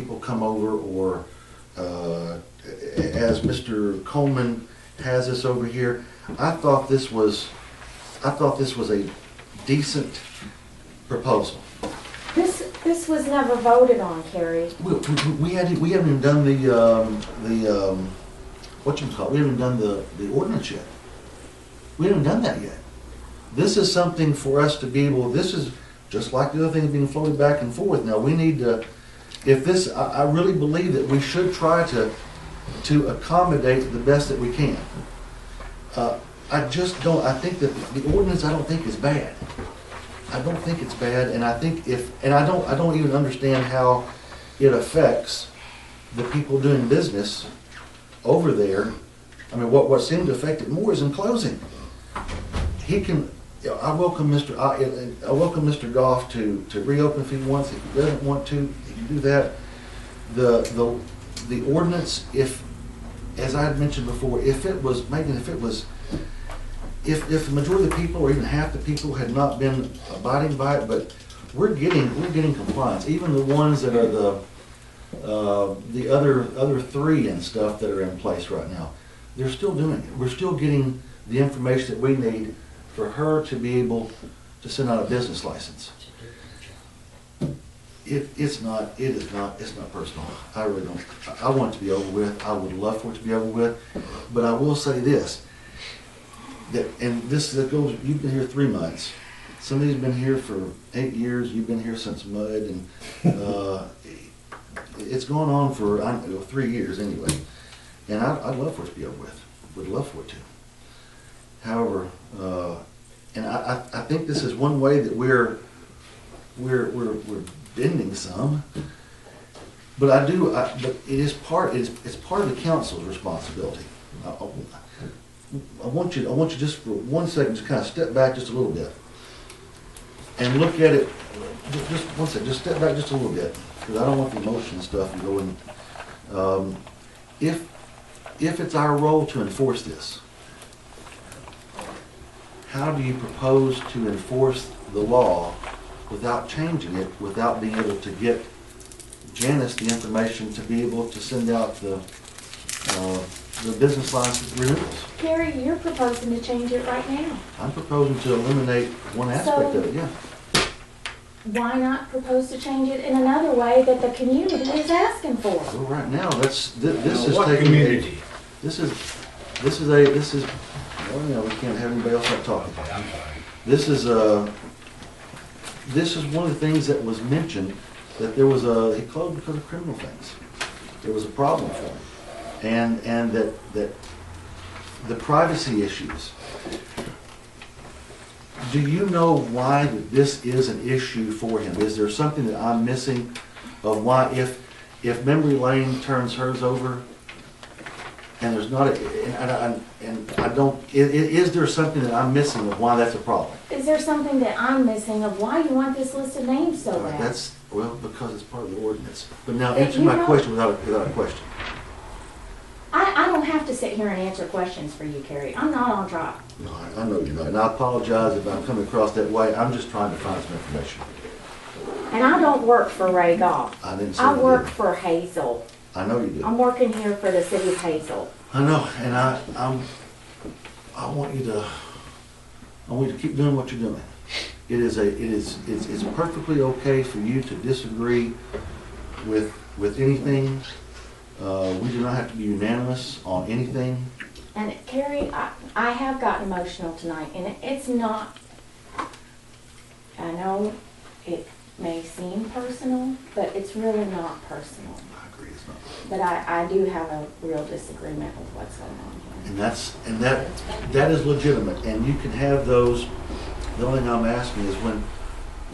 people come over, or as Mr. Coleman has this over here, I thought this was a decent proposal. This was never voted on, Carrie. We haven't even done the what you call it? We haven't done the ordinance yet. We haven't done that yet. This is something for us to be able. This is just like the other things being floated back and forth. Now we need to. If this, I really believe that we should try to accommodate the best that we can. I just don't. I think that the ordinance, I don't think, is bad. I don't think it's bad, and I think I don't even understand how it affects the people doing business over there. I mean, what seemed to affect it more is in closing. He can. I welcome Mr. Goff to reopen if he wants. If he doesn't want to, he can do that. The ordinance, if, as I had mentioned before, if the majority of the people, or even half the people, had not been abiding by it, but we're getting compliance. Even the ones that are the other three and stuff that are in place right now, they're still doing it. We're still getting the information that we need for her to be able to send out a business license. It's not personal. I really don't. I want it to be over with. I would love for it to be over with, but I will say this. That goes. You've been here 3 months. Somebody's been here for 8 years. You've been here since mud, and it's gone on for 3 years anyway. And I'd love for it to be over with. Would love for it to. However, and I think this is one way that we're bending some. But but it's part of the council's responsibility. I want you just for 1 second to kind of step back just a little bit and look at it. Just 1 second, just step back just a little bit, because I don't want the emotion stuff to go in. If it's our role to enforce this, how do you propose to enforce the law without changing it, without being able to get Janice the information to be able to send out the business license renewals? Carrie, you're proposing to change it right now. I'm proposing to eliminate one aspect of it, yeah. Why not propose to change it in another way that the community is asking for? Well, right now, this is what taking community? This is, well, you know, we can't have anybody else start talking. Okay, I'm sorry. This is one of the things that was mentioned, that there was he closed because of criminal things. There was a problem for him. And that the privacy issues. Do you know why this is an issue for him? Is there something that I'm missing of why, if Memory Lane turns hers over, and there's not is there something that I'm missing of why that's a problem? Is there something that I'm missing of why you want this list of names so bad? Because it's part of the ordinance. But now answer my question without a question. I don't have to sit here and answer questions for you, Carrie. I'm not on trial. No, I know you're not, and I apologize if I'm coming across that way. I'm just trying to find some information. And I don't work for Ray Goff. I didn't say I you work did. for Hazel. I know you do. I'm working here for the city of Hazel. I know, and I want you to keep doing what you're doing. It's perfectly okay for you to disagree with anything. We do not have to be unanimous on anything. And Carrie, I have gotten emotional tonight, and it's not, I know it may seem personal, but it's really not personal. I agree, it's not. But I do have a real disagreement with what's going on here. And that is legitimate, and you can have those. The only thing I'm asking is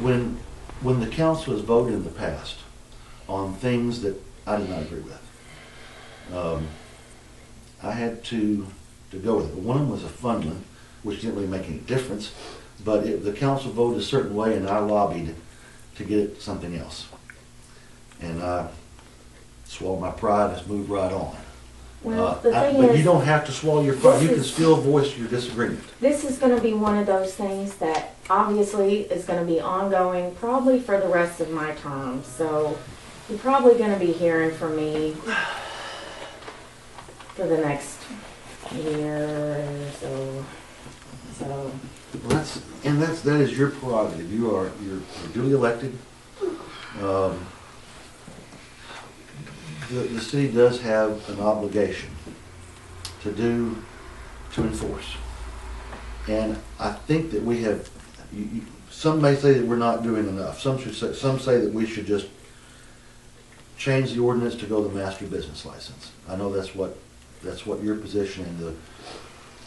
when the council has voted in the past on things that I did not agree with, I had to go with it. One of them was a funding, which didn't really make any difference, but the council voted a certain way, and I lobbied to get it something else. And I swallowed my pride and just moved right on. Well, the thing but is, you don't have to swallow your pride. You can still voice your disagreement. this is going to be one of those things that obviously is going to be ongoing probably for the rest of my term. So You're probably gonna be hearing from me for the next year or so. So, Well, that is your prerogative. You're duly elected. The city does have an obligation to enforce. And I think that we have, some may say that we're not doing enough. Some say that we should just change the ordinance to go the master business license. I know that's what your position and the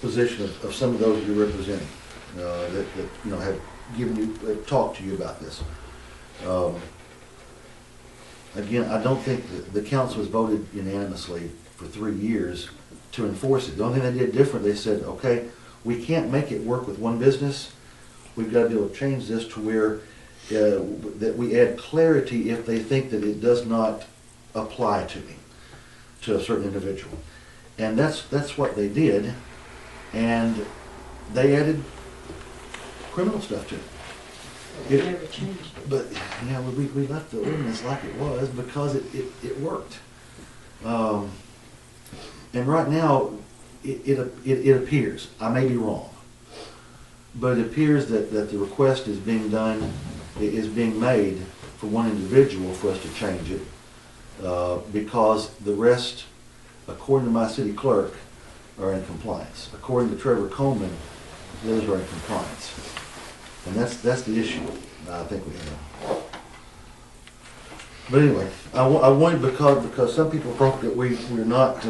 position of some of those you're representing, that have given you, talked to you about this. Again, I don't think the council has voted unanimously for 3 years to enforce it. The only thing they did different, they said, okay, we can't make it work with one business. We've got to be able to change this to where that we add clarity if they think that it does not apply to a certain individual. And that's what they did. And they added criminal stuff to it. It never changed it. But, yeah, we left the ordinance like it was because it worked. And right now, it appears, I may be wrong, but it appears that the request is being made for one individual for us to change it, because the rest, according to my city clerk, are in compliance. According to Trevor Coleman, the others are in compliance. And that's the issue I think we have. But anyway, I wanted, because some people think that we're not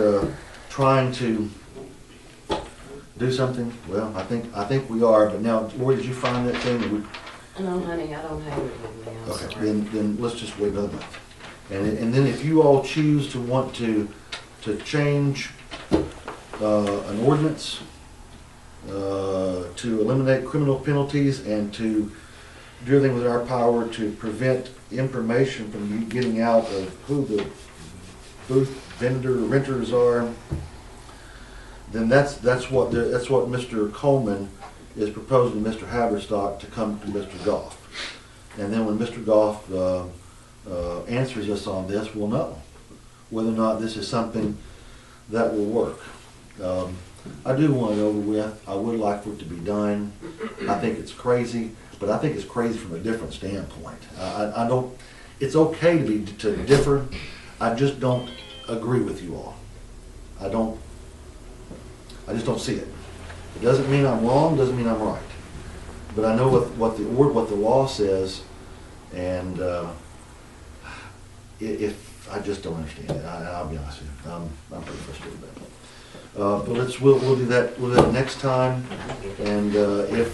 trying to do something. Well, I think we are. But now, Lori, did you find that thing? No, honey, I don't have it with me. I'm Okay, sorry. then let's just wait another month. And then if you all choose to want to change an ordinance to eliminate criminal penalties and to do everything within our power to prevent information from you getting out of who the booth vendor renters are, then that's what Mr. Coleman is proposing to Mr. Haberstock to come to Mr. Goff. And then when Mr. Goff answers us on this, we'll know whether or not this is something that will work. I do want it over with. I would like for it to be done. I think it's crazy, but I think it's crazy from a different standpoint. I don't. It's okay to differ. I just don't agree with you all. I just don't see it. It doesn't mean I'm wrong. Doesn't mean I'm right. But I know what the law says, and if I just don't understand it, I'll be honest with you. I'm pretty frustrated about it. But we'll do that. We'll do that next time. And if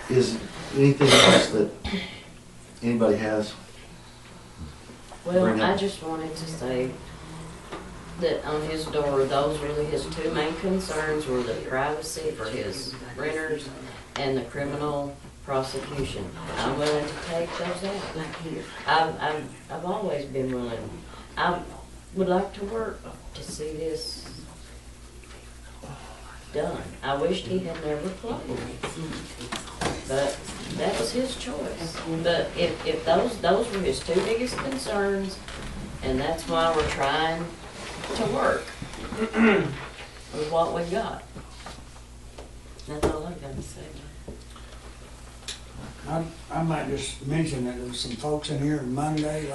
is anything else that anybody has? Well, I just wanted to say that on his door, those really his two main concerns were the privacy for his renters and the criminal prosecution. I'm willing to take those out. I've always been willing. I would like to work to see this done. I wished he had never closed, but that was his choice. But if those were his two biggest concerns, and that's why we're trying to work with what we got. That's all I've got to say. I might just mention that there was some folks in here last Monday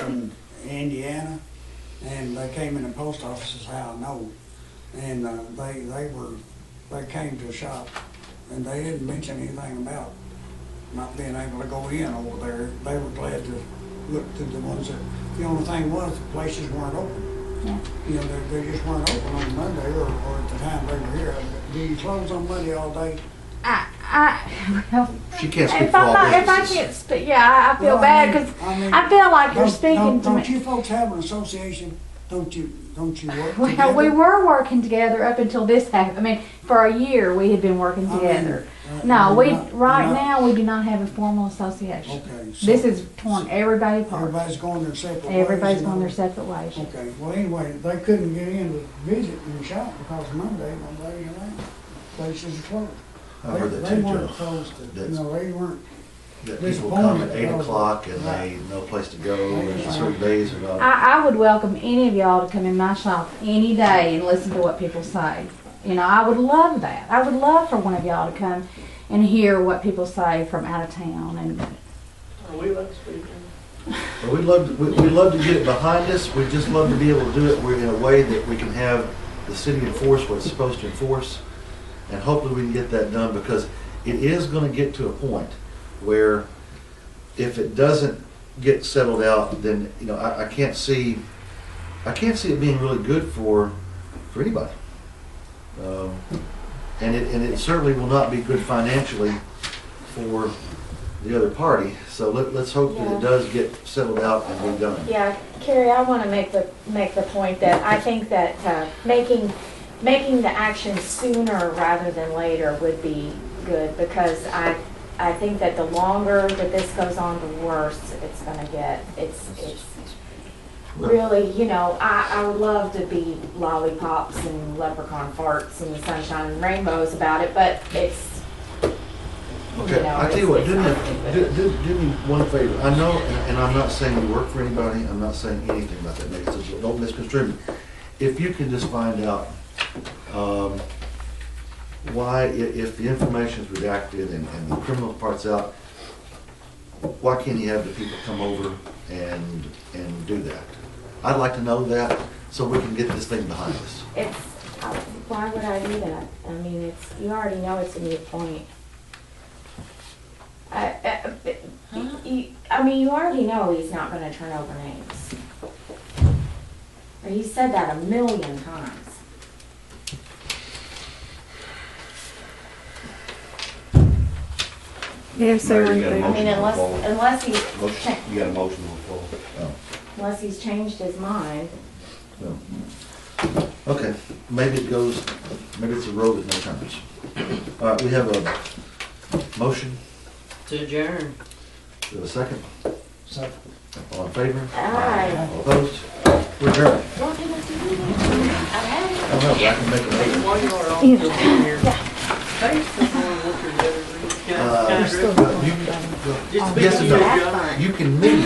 from Indiana, and they came in the post office, is how I know. And they came to the shop, and they didn't mention anything about not being able to go in over there. They were glad to look to the ones that, the only thing was the places weren't open. Yeah. You know, they just weren't open on Monday or at the time they were here. Do you close on Monday all day? Well, She can't speak if for all I businesses. can't speak, yeah, I feel Well, bad because mean, I feel like you're speaking to don't me. you folks have an association? Don't you work Well, together? we were working together up until this happened. I mean, for a year we had been working together. No, right now we do not have a formal association. Okay. So This is torn everybody apart. everybody's going their separate ways. Everybody's you going know? their separate ways. Okay, well, anyway, they couldn't get in to visit in the shop because Monday, nobody's around. Places are closed. I heard that They too, weren't Joe. closed to, That's- they weren't that people come at 8 o'clock and they no place to go, there's certain days or not. I would welcome any of y'all to come in my shop any day and listen to what people say. You know, I would love that. I would love for one of y'all to come and hear what people say from out of town. And We love speaking. But we'd love to get it behind us, we'd just love to be able to do it in a way that we can have the city enforce what it's supposed to enforce, and hopefully we can get that done, because it is gonna get to a point where if it doesn't get settled out, then, you know, I can't see it being really good for anybody. And it certainly will not be good financially for the other party, so let's hope that it does get settled out and be done. Yeah, Carrie, I want to make the point that I think that making the action sooner rather than later would be good, because I think that the longer that this goes on, the worse it's going to get. It's really, you know, I would love to be lollipops and leprechaun farts and sunshine and rainbows about it, but it's, Okay, you know, I tell you what, it's not gonna be good. do me one favor. I know, and I'm not saying you work for anybody, I'm not saying anything about that, Nick, so don't misconstrue me. If you can just find out why, if the information is redacted and the criminal part's out, why can't you have the people come over and do that? I'd like to know that, so we can get this thing behind us. It's, why would I do that? I mean, it's, you already know it's a moot point. I mean, you already know he's not gonna turn over names. Or he said that 1,000,000 times. Yes, Mayor, sir. you got a I motion mean, on the floor. unless he's, Motion, you got a motion on the floor. Oh, unless he's changed his mind. no. Okay, maybe it's a road with no turns. All right, we have a motion, To adjourn. we have a second. So, All in favor? Aye. All opposed? We're adjourned. Don't give it to me. I don't know, but I can make a motion. While you are all still in here, thanks for doing what you're doing. Just be Yes and good, no. John. You can meet,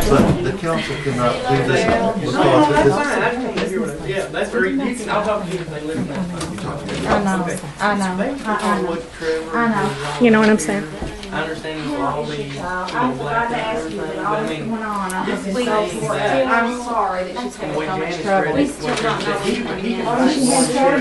but the council cannot do this No, because that's this. fine, I just wanted to hear what it, yeah, that's very, you can, I'll talk to you if they listen, that's fine. I know, Okay. I know, Thanks for I doing know. what Trevor I know. does all You know what I'm here. saying? I understand you all the, you know, I forgot to ask you, but but all I this mean, went on. I just have been so saying short. that- I'm sorry that she's the having way so much Janice trouble. read it, what he said, he can. Oh, she had trouble?